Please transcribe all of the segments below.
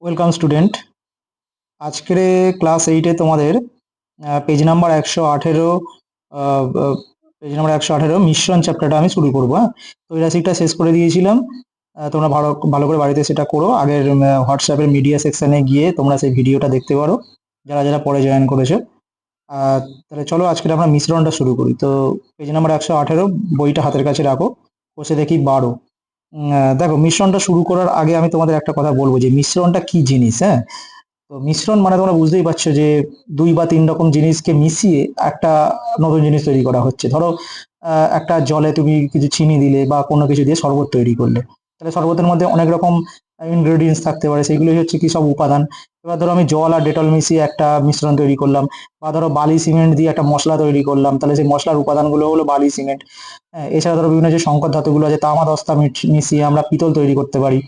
Welcome student. আজকের class 8-এ তোমাদের page number 118 মিশ্রণ চ্যাপ্টারটা আমি শুরু করবো। হ্যাঁ, তো এই রাশিটা শেষ করে দিয়েছিলাম। তোমরা ভালো ভালো করে বাড়িতে সেটা করো। আগের হোয়াটসঅ্যাপের মিডিয়া সেকশনে গিয়ে তোমরা সেই ভিডিওটা দেখতে পারো, যারা যারা পরে জয়েন করেছো। তাহলে চলো আজকে আমরা মিশ্রণটা শুরু করি। তো পেজ নাম্বার 118 বইটা হাতের কাছে রাখো, বসে দেখি 12। দেখো, মিশ্রণটা শুরু করার আগে আমি তোমাদের একটা কথা বলবো যে মিশ্রণটা কি জিনিস। হ্যাঁ, তো মিশ্রণ মানে তোমরা বুঝতেই পারছো যে 2 বা 3 রকম জিনিসকে মিশিয়ে একটা নতুন জিনিস তৈরি করা হচ্ছে। ধরো একটা জলে তুমি কিছু চিনি দিলে বা কোনো কিছু দিয়ে শরবত তৈরি করলে, তাহলে শরবতের মধ্যে অনেক রকম ইনগ্রেডিয়েন্টস থাকতে পারে, সেগুলোই হচ্ছে কি সব উপাদান। এবার ধরো আমি জল আর ডেটল মিশিয়ে একটা মিশ্রণ তৈরি করলাম, বা ধরো বালি সিমেন্ট দিয়ে একটা মশলা তৈরি করলাম, তাহলে সেই মশলার উপাদানগুলো হলো বালি সিমেন্ট। হ্যাঁ, এছাড়া ধরো বিভিন্ন যে সংকর ধাতুগুলো আছে, তামা দস্তা মিশিয়ে আমরা পিতল তৈরি করতে পারি।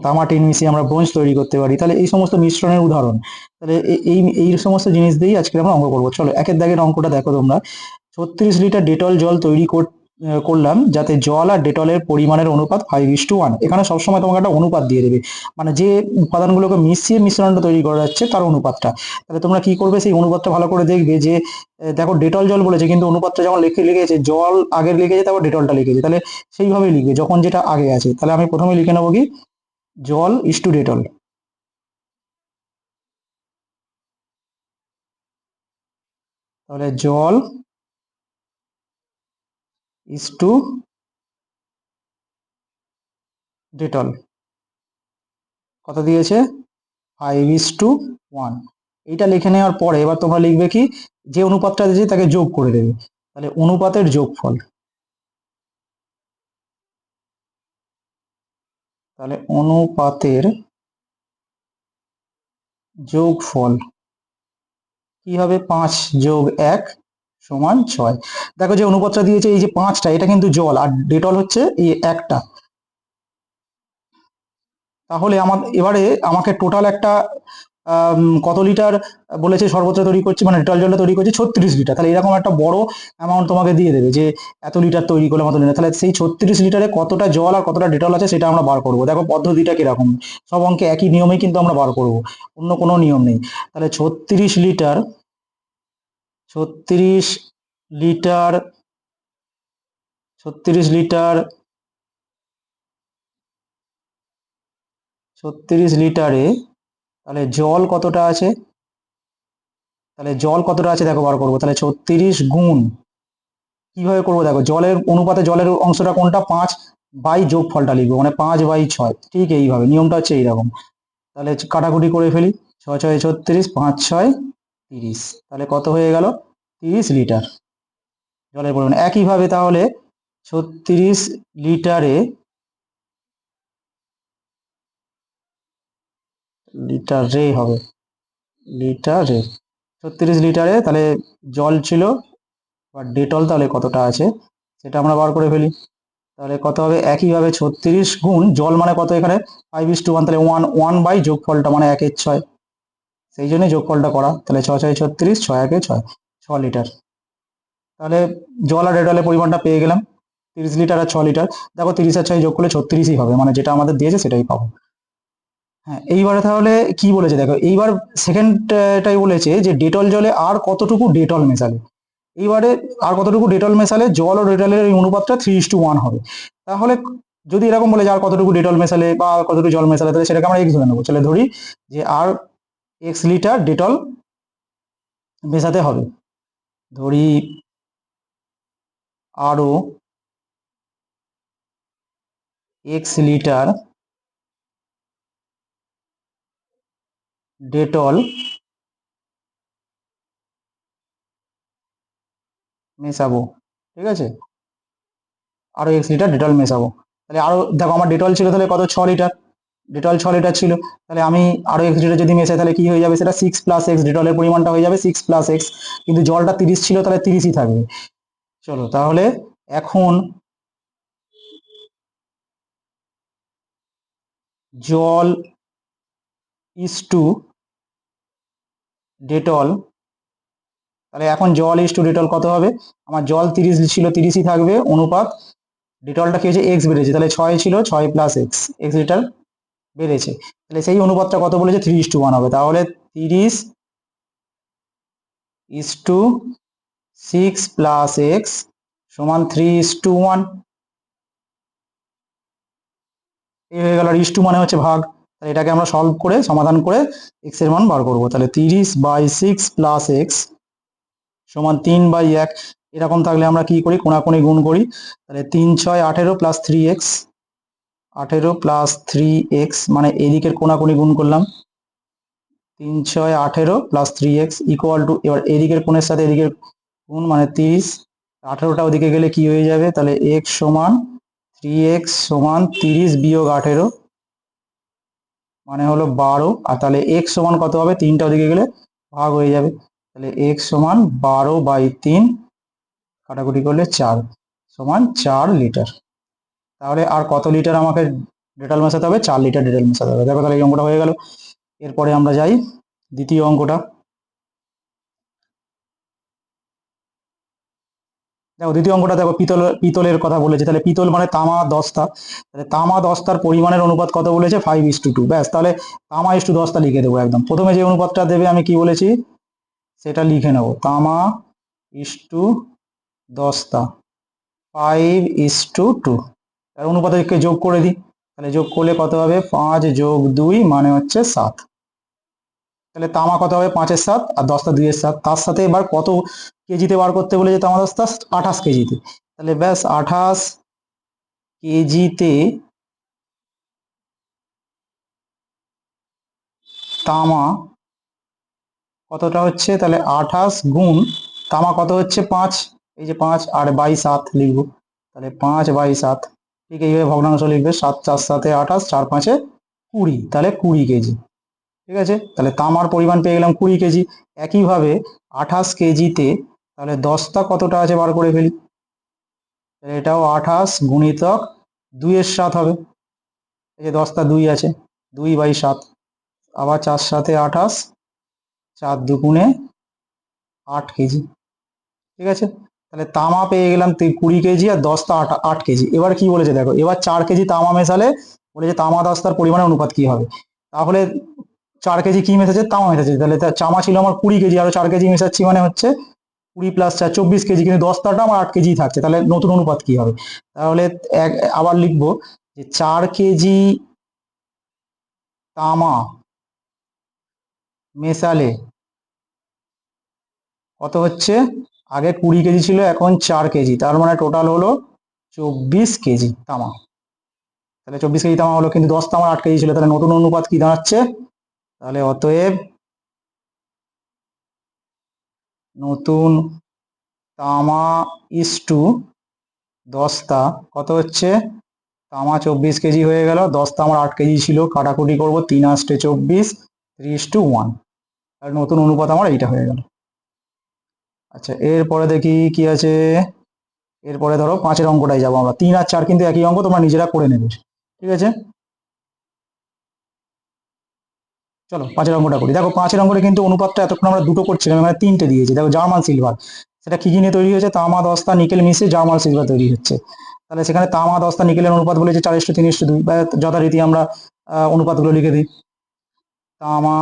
তামা টিন মিশিয়ে আমরা ব্রোঞ্জ তৈরি করতে পারি। তাহলে এই সমস্ত মিশ্রণের উদাহরণ। তাহলে এই এই সমস্ত জিনিস দিয়েই আজকে আমরা অঙ্ক করবো। চলো একের দাগের অঙ্কটা দেখো তোমরা। 36 লিটার ডেটল জল তৈরি করলাম, যাতে জল আর ডেটলের পরিমাণের অনুপাত 5:1। এখানে সবসময় তোমাকে একটা অনুপাত দিয়ে দেবে, মানে যে উপাদানগুলোকে মিশিয়ে মিশ্রণটা তৈরি করা যাচ্ছে তার অনুপাতটা। তাহলে তোমরা কি করবে, সেই অনুপাতটা ভালো করে দেখবে যে দেখো ডেটল জল বলেছে, কিন্তু অনুপাতটা যখন লিখেছে জল আগের লিখেছে, তারপর ডেটলটা লিখেছে, তাহলে সেইভাবেই লিখবে যখন যেটা আগে আছে। তাহলে আমি প্রথমে লিখে নেবো কি, জল ইস টু ডেটল। তাহলে জল ইস টু ডেটল কত দিয়েছে, 5:1। এইটা লিখে নেওয়ার পরে এবার তোমরা লিখবে কি, যে অনুপাতটা দিয়েছে তাকে যোগ করে দেবে। তাহলে অনুপাতের যোগফল। তাহলে অনুপাতের যোগফল কি হবে, 5+1 = 6। দেখো যে অনুপাতটা দিয়েছে, এই যে 5টা, এটা কিন্তু জল, আর ডেটল হচ্ছে এই একটা। তাহলে আমার এবারে আমাকে টোটাল একটা কত লিটার বলেছে সর্বোচ্চ তৈরি করছি, মানে ডেটল জলটা তৈরি করছি 36 লিটার। তাহলে এরকম একটা বড় অ্যামাউন্ট তোমাকে দিয়ে দেবে যে এত লিটার তৈরি করলে মতো লিটার। তাহলে সেই 36 লিটারে কতটা জল আর কতটা ডেটল আছে সেটা আমরা বার করবো। দেখো পদ্ধতিটা কিরকম, সব অঙ্কে একই নিয়মেই কিন্তু আমরা বার করব, অন্য কোনো নিয়ম নেই। তাহলে 36 লিটার, 36 লিটার, 36 লিটার, 36 লিটারে তাহলে জল কতটা আছে, তাহলে জল কতটা আছে দেখো বার করবো। তাহলে 36 গুণ, কিভাবে করবো দেখো, জলের অনুপাতে জলের অংশটা কোনটা, 5 যোগফলটা লিখবো, মানে 5/6। ঠিক এইভাবে নিয়মটা হচ্ছে এইরকম। তাহলে কাটাকুটি করে ফেলি, 6×6 = 36, 5×6 = 30। তাহলে কত হয়ে গেল, 30 লিটার জলের পরিমাণ। একইভাবে তাহলে 36 লিটারে, লিটারে হবে, লিটারে 36 লিটারে তাহলে জল ছিল বা ডেটল তাহলে কতটা আছে সেটা আমরা বার করে ফেলি। তাহলে কত হবে, একইভাবে 36 গুণ জল মানে কত এখানে, 5:1, তাহলে 1 বাই যোগফলটা মানে 1/6। সেই জন্যই যোগফলটা করা। তাহলে 6×6 = 36, 6×1 = 6, 6 লিটার। তাহলে জল আর ডেটলের পরিমাণটা পেয়ে গেলাম, 30 লিটার আর 6 লিটার। দেখো 30 আর 6 যোগ করলে 36ই হবে, মানে যেটা আমাদের দিয়েছে সেটাই পাবো। হ্যাঁ, এইবারে তাহলে কি বলেছে দেখো, এইবার সেকেন্ডটাই বলেছে যে ডেটল জলে আর কতটুকু ডেটল মেশালে। এইবারে আর কতটুকু ডেটল মেশালে জল ও ডেটলের এই অনুপাতটা 3:1 হবে। তাহলে যদি এরকম বলে যে আর কতটুকু ডেটল মেশালে বা আর কতটুকু জল মেশালে, তাহলে সেটাকে আমরা এক্স ধরে নেবো। চলে ধরি যে আর x লিটার ডেটল মেশাতে হবে। ধরি আরো x লিটার ডেটল মেশাবো। ঠিক আছে, আরো x লিটার ডেটল মেশাবো। তাহলে আরো দেখো আমার ডেটল ছিল তাহলে কত, 6 লিটার, ডেটল 6 লিটার ছিল। তাহলে আমি আরো x লিটার যদি মেশাই তাহলে কি হয়ে যাবে, সেটা 6+x, ডেটলের পরিমাণটা হয়ে যাবে 6+x, কিন্তু জলটা 30 ছিল তাহলে 30ই থাকবে। চলো তাহলে এখন জল ইস টু ডেটল, তাহলে এখন জল ইস টু ডেটল কত হবে, আমার জল 30 ছিল 30ই থাকবে অনুপাত, ডেটলটা কি হয়েছে এক্স বেড়েছে, তাহলে 6 ছিল 6+x, x লিটার বেড়েছে। তাহলে সেই অনুপাতটা কত বলেছে, 3:1 হবে। তাহলে 30:6 প্লাস এক্স সমান 3:1। এই হয়ে গেল। আর ইস টু মানে হচ্ছে ভাগ, তাহলে এটাকে আমরা সলভ করে সমাধান করে এক্স এর মান বার করবো। তাহলে 30/6 প্লাস এক্স সমান 3/1। এরকম থাকলে আমরা কি করি, কোনাকুনি গুণ করি। তাহলে 3×6 = 18 প্লাস 3x, 18 প্লাস 3x মানে এদিকের কোনাকুনি গুণ করলাম। 3×6 = 18 প্লাস 3x ইকুয়াল টু, এবার এদিকের কোণের সাথে এদিকের গুণ মানে 30। 18টা ওদিকে গেলে কি হয়ে যাবে, তাহলে x সমান 3x সমান 30 বিয়োগ 18 মানে হলো 12। আর তাহলে x সমান কত হবে, 3টা ওদিকে গেলে ভাগ হয়ে যাবে। তাহলে x সমান 12/3 কাটাকুটি করলে 4 সমান 4 লিটার। তাহলে আর কত লিটার আমাকে ডেটল মেশাতে হবে, 4 লিটার ডেটল মেশাতে হবে। দেখো তাহলে এই অঙ্কটা হয়ে গেল। এরপরে আমরা যাই দ্বিতীয় অঙ্কটা। দেখো দ্বিতীয় অঙ্কটা দেখো, পিতলের কথা বলেছে। তাহলে পিতল মানে তামা দস্তা। তাহলে তামা দস্তার পরিমাণের অনুপাত কত বলেছে, 5:2। ব্যাস, তাহলে তামা ইস টু দস্তা লিখে দেবো একদম। প্রথমে যে অনুপাতটা দেবে আমি কি বলেছি সেটা লিখে নেবো, তামা ইস টু দস্তা 5:2। তার অনুপাতকে যোগ করে দিই। তাহলে যোগ করলে কত হবে, 5 + 2 মানে হচ্ছে 7। তাহলে তামা কত হবে, 5-এর 7 আর দস্তা 2-এর 7। তার সাথে এবার কত কেজিতে বার করতে বলেছে তামা দস্তা, 28 কেজিতে। তাহলে ব্যাস 28 কেজিতে তামা কতটা হচ্ছে, তাহলে 28 গুণ তামা কত হচ্ছে 5, এই যে 5 আর 7 লিখবো। তাহলে 5/7, ঠিক এইভাবে ভগ্নাংশ লিখবে। 7 4 7 28, 4 5 20, তাহলে 20 কেজি। ঠিক আছে, তাহলে তামার পরিমাণ পেয়ে গেলাম 20 কেজি। একইভাবে 28 কেজিতে তাহলে দস্তা কতটা আছে বার করে ফেলি। এটাও 28 গুণিতক 2-এর 7 হবে। এই যে দস্তা 2 আছে, 2/7। আবার 4 7 28, 4 2 8 কেজি। ঠিক আছে, তাহলে তামা পেয়ে গেলাম 20 কেজি আর দস্তা 8 কেজি। এবার কি বলেছে দেখো, এবার 4 কেজি তামা মেশালে বলেছে তামা দস্তার পরিমাণের অনুপাত কি হবে। তাহলে 4 কেজি কি মেশাচ্ছে, তামা মেশাচ্ছে। তাহলে তামা ছিল আমার 20 কেজি, আরো 4 কেজি মেশাচ্ছি মানে হচ্ছে 20 + 4 24 কেজি, কিন্তু দস্তাটা আমার 8 কেজি থাকছে। তাহলে নতুন অনুপাত কি হবে, তাহলে আবার লিখবো যে 4 কেজি তামা মেশালে কত হচ্ছে, আগে 20 কেজি ছিল এখন 4 কেজি, তার মানে টোটাল হলো 24 কেজি তামা। তাহলে 24 কেজি তামা হলো, কিন্তু দস্তা আমার 8 কেজি ছিল। তাহলে নতুন অনুপাত কি দাঁড়াচ্ছে, তাহলে অতএব নতুন তামা ইস টু দস্তা কত হচ্ছে, তামা 24 কেজি হয়ে গেল, দস্তা আমার 8 কেজি ছিল, কাটাকুটি করবো 3 8 24, 3:1। আর নতুন অনুপাত আমার এইটা হয়ে গেল। আচ্ছা, এরপরে দেখি কি আছে। এরপরে ধরো 5-এর অঙ্কটাই যাবো আমরা। 3 আর 4 কিন্তু একই অঙ্ক, তোমরা নিজেরা করে নেবে। ঠিক আছে, চলো 5-এর অঙ্কটা করি। দেখো 5-এর অঙ্কটা কিন্তু অনুপাতটা এতক্ষণ আমরা দুটো করছিলাম, মানে 3টে দিয়েছি। দেখো জার্মান সিলভার, সেটা কি কি নিয়ে তৈরি হয়েছে, তামা দস্তা নিকেল মিশে জার্মান সিলভার তৈরি হচ্ছে। তাহলে সেখানে তামা দস্তা নিকেলের অনুপাত বলেছে 4:3:2। যথারীতি আমরা অনুপাতগুলো লিখে দিই। তামা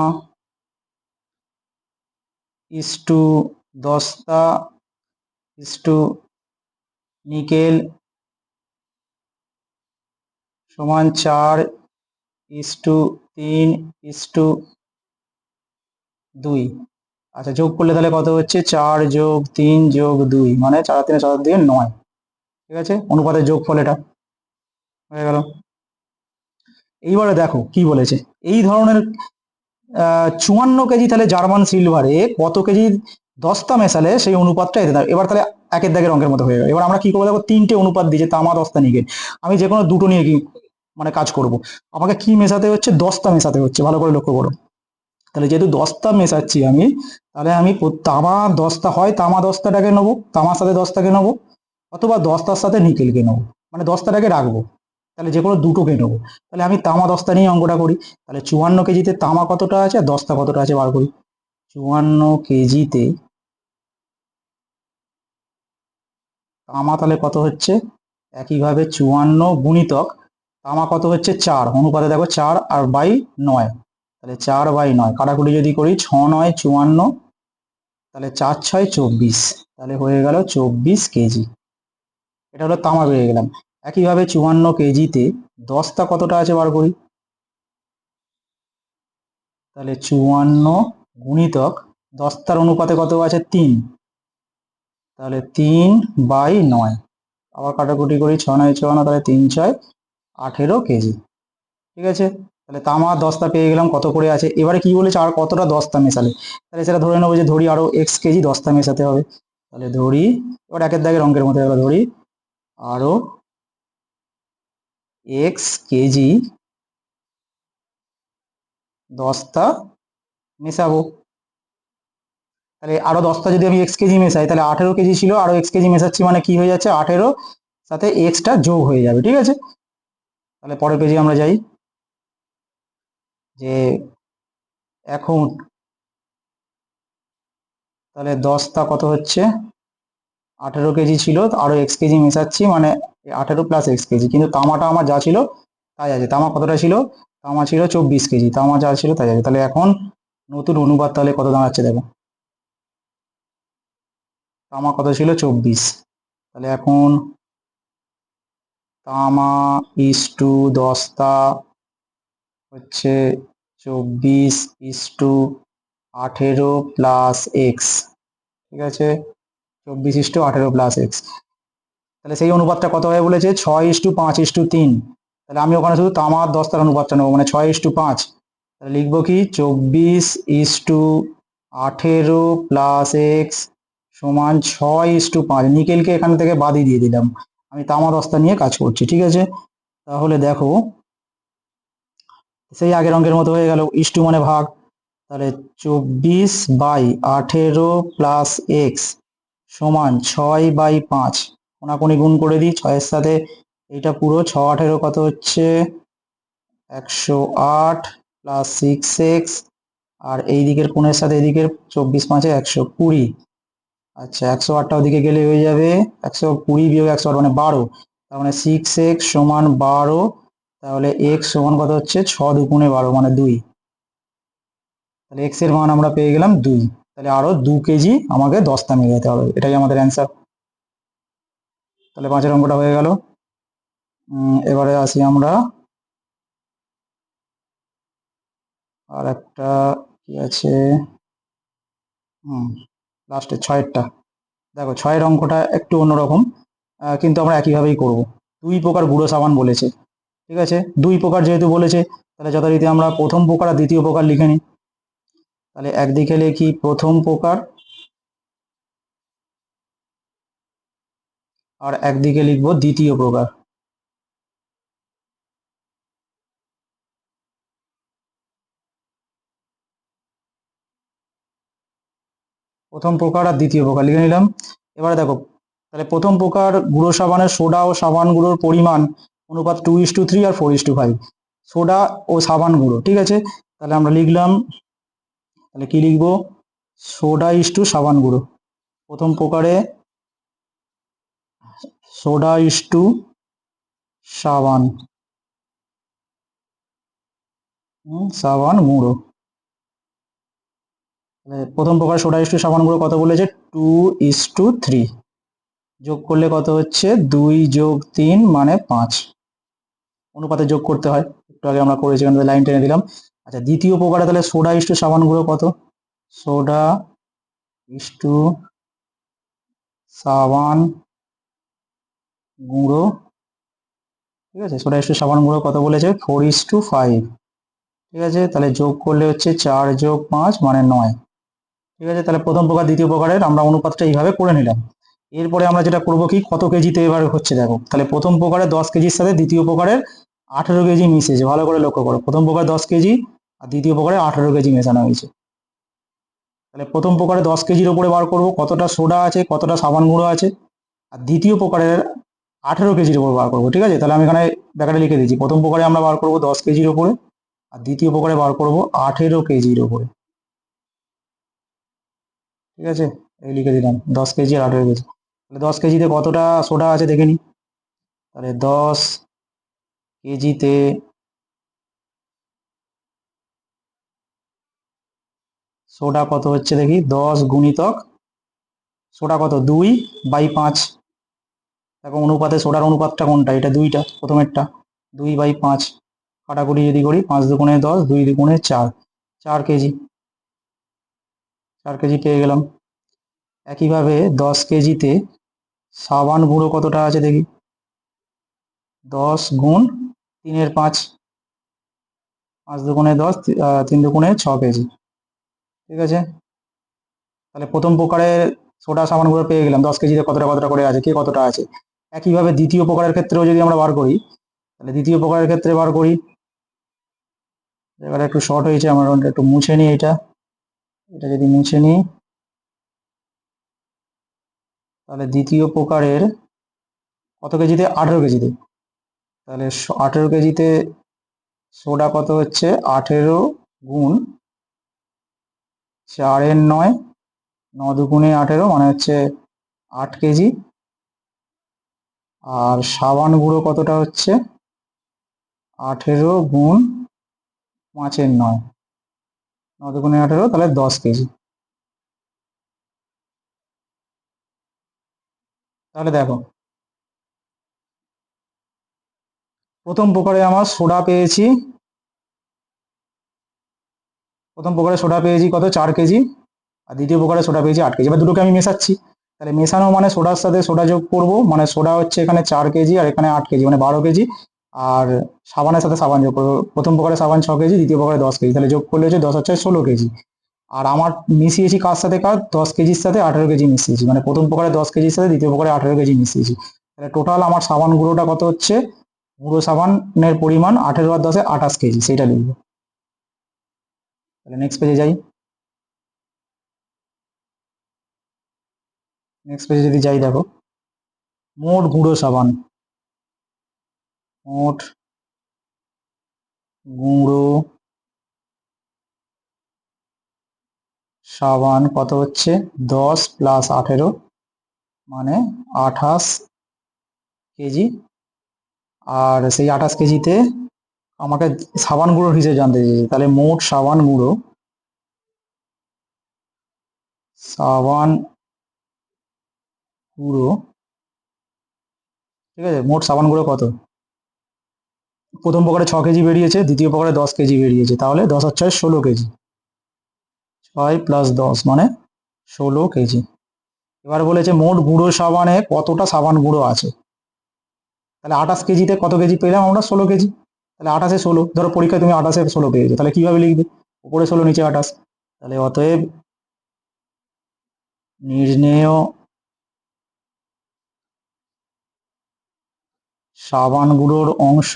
ইস টু দস্তা ইস টু নিকেল সমান 4:3:2। আচ্ছা, যোগ করলে তাহলে কত হচ্ছে, 4 + 3 + 2 মানে 4 3 7 2 9। ঠিক আছে, অনুপাতের যোগফল এটা হয়ে গেল। এইবারে দেখো কি বলেছে, এই ধরনের 54 কেজি তাহলে জার্মান সিলভারে কত কেজি দস্তা মেশালে সেই অনুপাতটা এতে দাঁড়াবে। এবার তাহলে একের দাগের অঙ্কের মতো হয়ে গেল। এবার আমরা কি করবো, দেখো 3টে অনুপাত দিয়েছে, তামা দস্তা নিকেল। আমি যে কোনো দুটো নিয়ে কি মানে কাজ করব। আমাকে কি মেশাতে হচ্ছে, দস্তা মেশাতে হচ্ছে, ভালো করে লক্ষ্য করো। তাহলে যেহেতু দস্তা মেশাচ্ছি আমি, তাহলে আমি তামা দস্তা হয় তামা দস্তাটাকে নেবো, তামার সাথে দস্তাকে নেবো, অথবা দস্তার সাথে নিকেলকে নেবো, মানে দস্তাটাকে রাখবো। তাহলে যে কোনো দুটোকে নেবো। তাহলে আমি তামা দস্তা নিয়ে অঙ্কটা করি। তাহলে 54 কেজিতে তামা কতটা আছে আর দস্তা কতটা আছে বার করি। 54 কেজিতে তামা তাহলে কত হচ্ছে, একইভাবে 54 গুণিতক তামা কত হচ্ছে 4, অনুপাতে দেখো 4 আর বাই 9, তাহলে 4/9 কাটাকুটি যদি করি 6×9 = 54, তাহলে 4×6 = 24, তাহলে হয়ে গেল 24 কেজি। এটা হলো তামা পেয়ে গেলাম। একইভাবে 54 কেজিতে দস্তা কতটা আছে বার করি। তাহলে 54 গুণিতক দস্তার অনুপাতে কত আছে 3, তাহলে 3/9, আবার কাটাকুটি করি 6×9 = 54, তাহলে 3×6 = 18 কেজি। ঠিক আছে, তাহলে তামা দস্তা পেয়ে গেলাম কত করে আছে। এবারে কি বলেছে আর কতটা দস্তা মেশালে, তাহলে সেটা ধরে নেবো যে ধরি আরো x কেজি দস্তা মেশাতে হবে। তাহলে ধরি, এবার একের দাগের অঙ্কের মতো এবার ধরি আরো x কেজি দস্তা মেশাবো। তাহলে আরো দস্তা যদি আমি x কেজি মেশাই, তাহলে 18 কেজি ছিল, আরো x কেজি মেশাচ্ছি মানে কি হয়ে যাচ্ছে 18 সাথে এক্সটা যোগ হয়ে যাবে। ঠিক আছে, তাহলে পরের পেজে আমরা যাই, যে এখন তাহলে দস্তা কত হচ্ছে 18 কেজি ছিল, আরো x কেজি মেশাচ্ছি মানে 18 + x কেজি, কিন্তু তামাটা আমার যা ছিল তাই আছে। তামা কতটা ছিল, তামা ছিল 24 কেজি, তামা যা ছিল তাই আছে। তাহলে এখন নতুন অনুপাত তাহলে কত দাঁড়াচ্ছে দেখো, তামা কত ছিল 24, তাহলে এখন তামা ইস্টু দস্তা হচ্ছে 24:18 + x। ঠিক আছে, 24:18 + x, তাহলে সেই অনুপাতটা কত হয় বলেছে 6:5:3। তাহলে আমি ওখানে শুধু তামা আর দস্তার অনুপাতটা নেবো, মানে 6:5। তাহলে লিখবো কি 24:18 + x সমান 6:5। নিকেলকে এখান থেকে বাদই দিয়ে দিলাম, আমি তামা দস্তা নিয়ে কাজ করছি। ঠিক আছে, তাহলে দেখো সেই আগের অঙ্কের মতো হয়ে গেল, ইস্টু মানে ভাগ, তাহলে 24/18 + x সমান 6/5। কোনাকুনি গুণ করে দিই, 6-এর সাথে এইটা পুরো 6×18 কত হচ্ছে 108 + 6x, আর এই দিকের কোণের সাথে এদিকের 24×5 = 120। আচ্ছা, 108টা ওদিকে গেলে হয়ে যাবে 120 - 108 মানে 12, তার মানে 6x সমান 12, তাহলে x সমান কত হচ্ছে 6×2 = 12 মানে 2, তাহলে x এর মান আমরা পেয়ে গেলাম 2। তাহলে আরো 2 কেজি আমাকে দস্তা মেলাতে হবে, এটাই আমাদের অ্যান্সার। তাহলে 5-এর অঙ্কটা হয়ে গেল। এবারে আসি আমরা আর একটা, কি আছে, লাস্টে 6-এরটা। দেখো 6-এর অঙ্কটা একটু অন্যরকম, কিন্তু আমরা একইভাবেই করব। 2 প্রকার গুঁড়ো সাবান বলেছে। ঠিক আছে, 2 প্রকার যেহেতু বলেছে, তাহলে যথারীতি আমরা প্রথম প্রকার আর দ্বিতীয় প্রকার লিখে নিই। তাহলে একদিকে লিখি প্রথম প্রকার, আর একদিকে লিখবো দ্বিতীয় প্রকার। প্রথম প্রকার আর দ্বিতীয় প্রকার লিখে নিলাম। এবারে দেখো, তাহলে প্রথম প্রকার গুঁড়ো সাবানের সোডা ও সাবান গুঁড়োর পরিমাণ অনুপাত 2:3 আর 4:5, সোডা ও সাবান গুঁড়ো। ঠিক আছে, তাহলে আমরা লিখলাম, তাহলে কি লিখবো, সোডা ইস্টু সাবান গুঁড়ো। প্রথম প্রকারে সোডা ইস্টু সাবান, সাবান গুঁড়ো। প্রথম প্রকার সোডা ইস্টু সাবান গুঁড়ো কত বলেছে 2:3, যোগ করলে কত হচ্ছে 2+3 মানে 5, অনুপাতে যোগ করতে হয়, একটু আগে আমরা করেছি, লাইন টেনে দিলাম। আচ্ছা, দ্বিতীয় প্রকারে তাহলে সোডা ইস্টু সাবান গুঁড়ো কত, সোডা ইস্টু সাবান গুঁড়ো। ঠিক আছে, সোডা ইস্টু সাবান গুঁড়ো কত বলেছে 4:5। ঠিক আছে, তাহলে যোগ করলে হচ্ছে 4+5 মানে 9। ঠিক আছে, তাহলে প্রথম প্রকার দ্বিতীয় প্রকারের আমরা অনুপাতটা এইভাবে করে নিলাম। এরপরে আমরা যেটা করবো কি, কত কেজিতে এবার হচ্ছে দেখো, তাহলে প্রথম প্রকারে 10 কেজির সাথে দ্বিতীয় প্রকারের 18 কেজি মিশেছে, ভালো করে লক্ষ্য করো, প্রথম প্রকার 10 কেজি আর দ্বিতীয় প্রকারে 18 কেজি মেশানো হয়েছে। তাহলে প্রথম প্রকারে 10 কেজির উপরে বার করবো কতটা সোডা আছে কতটা সাবান গুঁড়ো আছে, আর দ্বিতীয় প্রকারের 18 কেজির উপর বার করবো। ঠিক আছে, তাহলে আমি এখানে ব্যাপারটা লিখে দিচ্ছি, প্রথম প্রকারে আমরা বার করবো 10 কেজির উপরে, আর দ্বিতীয় প্রকারে বার করবো 18 কেজির উপরে। ঠিক আছে, এই লিখে দিলাম 10 কেজি আর 18 কেজি। তাহলে 10 কেজিতে কতটা সোডা আছে দেখে নি, তাহলে 10 কেজিতে সোডা কত হচ্ছে দেখি, 10 গুণিতক সোডা কত, 2/5। দেখো অনুপাতে সোডার অনুপাতটা কোনটা, এটা দুইটা, প্রথমেরটা 2/5। কাটাকুটি যদি করি, 5 দুগুণে 10, 2 দুগুণে 4, 4 কেজি, 4 কেজি পেয়ে গেলাম। একইভাবে 10 কেজিতে সাবান গুঁড়ো কতটা আছে দেখি, 10 গুণ 3/5, 5 দুগুণে 10, 3 দুগুণে 6 কেজি। ঠিক আছে, তাহলে প্রথম প্রকারের সোডা সাবান গুঁড়ো পেয়ে গেলাম, 10 কেজিতে কতটা কতটা করে আছে, কে কতটা আছে। একইভাবে দ্বিতীয় প্রকারের ক্ষেত্রেও যদি আমরা বার করি, তাহলে দ্বিতীয় প্রকারের ক্ষেত্রে বার করি, এবারে একটু শর্ট হয়েছে, আমরা একটু মুছে নিই এটা, এটা যদি মুছে নিই, তাহলে দ্বিতীয় প্রকারের কত কেজিতে, 18 কেজিতে, তাহলে 18 কেজিতে সোডা কত হচ্ছে, 18 গুণ 4/9, 9 দুগুণে 18 মানে হচ্ছে 8 কেজি। আর সাবান গুঁড়ো কতটা হচ্ছে, 18 গুণ 5/9, 9 দুগুণে 18, তাহলে 10 কেজি। তাহলে দেখো, প্রথম প্রকারে আমার সোডা পেয়েছি, প্রথম প্রকারে সোডা পেয়েছি কত, 4 কেজি, আর দ্বিতীয় প্রকারে সোডা পেয়েছি 8 কেজি। এবার দুটোকে আমি মেশাচ্ছি, তাহলে মেশানো মানে সোডার সাথে সোডা যোগ করব, মানে সোডা হচ্ছে এখানে 4 কেজি আর এখানে 8 কেজি, মানে 12 কেজি। আর সাবানের সাথে সাবান যোগ করবো, প্রথম প্রকারে সাবান 6 কেজি, দ্বিতীয় প্রকারে 10 কেজি, তাহলে যোগ করলে হচ্ছে 10 হচ্ছে 16 কেজি। আর আমার মিশিয়েছি কার সাথে কার, 10 কেজির সাথে 18 কেজি মিশিয়েছি, মানে প্রথম প্রকারে 10 কেজির সাথে দ্বিতীয় প্রকারে 18 কেজি মিশিয়েছি। তাহলে টোটাল আমার সাবান গুঁড়োটা কত হচ্ছে, গুঁড়ো সাবানের পরিমাণ 18 আর 10-এ 28 কেজি, সেটা লিখবো। তাহলে নেক্সট পেজে যাই, নেক্সট পেজে যদি যাই, দেখো মোট গুঁড়ো সাবান, মোট গুঁড়ো সাবান কত হচ্ছে, 10 প্লাস 18 মানে 28 কেজি। আর সেই 28 কেজিতে আমাকে সাবান গুঁড়োর হিসেবে জানতে চেয়েছে, তাহলে মোট সাবান গুঁড়ো, সাবান গুঁড়ো, ঠিক আছে, মোট সাবান গুঁড়ো কত, প্রথম প্রকারে 6 কেজি বেরিয়েছে, দ্বিতীয় প্রকারে 10 কেজি বেরিয়েছে, তাহলে 10 হচ্ছে 16 কেজি, 6 + 10 মানে 16 কেজি। এবার বলেছে মোট গুঁড়ো সাবানে কতটা সাবান গুঁড়ো আছে, তাহলে 28 কেজিতে কত কেজি পেলাম আমরা, 16 কেজি। তাহলে 28-এ 16, ধরো পরীক্ষায় তুমি 28-এ 16 পেয়েছো, তাহলে কিভাবে লিখবে, উপরে 16 নিচে 28। তাহলে অতএব নির্ণেয় সাবান গুঁড়োর অংশ,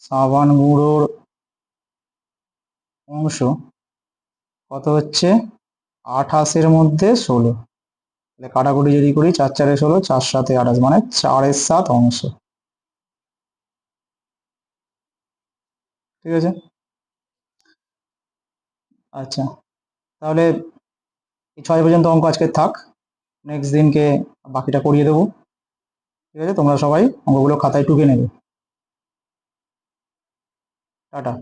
সাবান গুঁড়োর অংশ কত হচ্ছে, 28-এর মধ্যে 16। তাহলে কাটাকুটি যদি করি, 4 × 4 = 16, 4 × 7 = 28, মানে 4/7 অংশ। ঠিক আছে, আচ্ছা, তাহলে এই 6 পর্যন্ত অঙ্ক আজকে থাক, নেক্সট দিনকে বাকিটা করিয়ে দেবো। ঠিক আছে, তোমরা সবাই অঙ্কগুলো খাতায় টুকে নেবে। টাটা।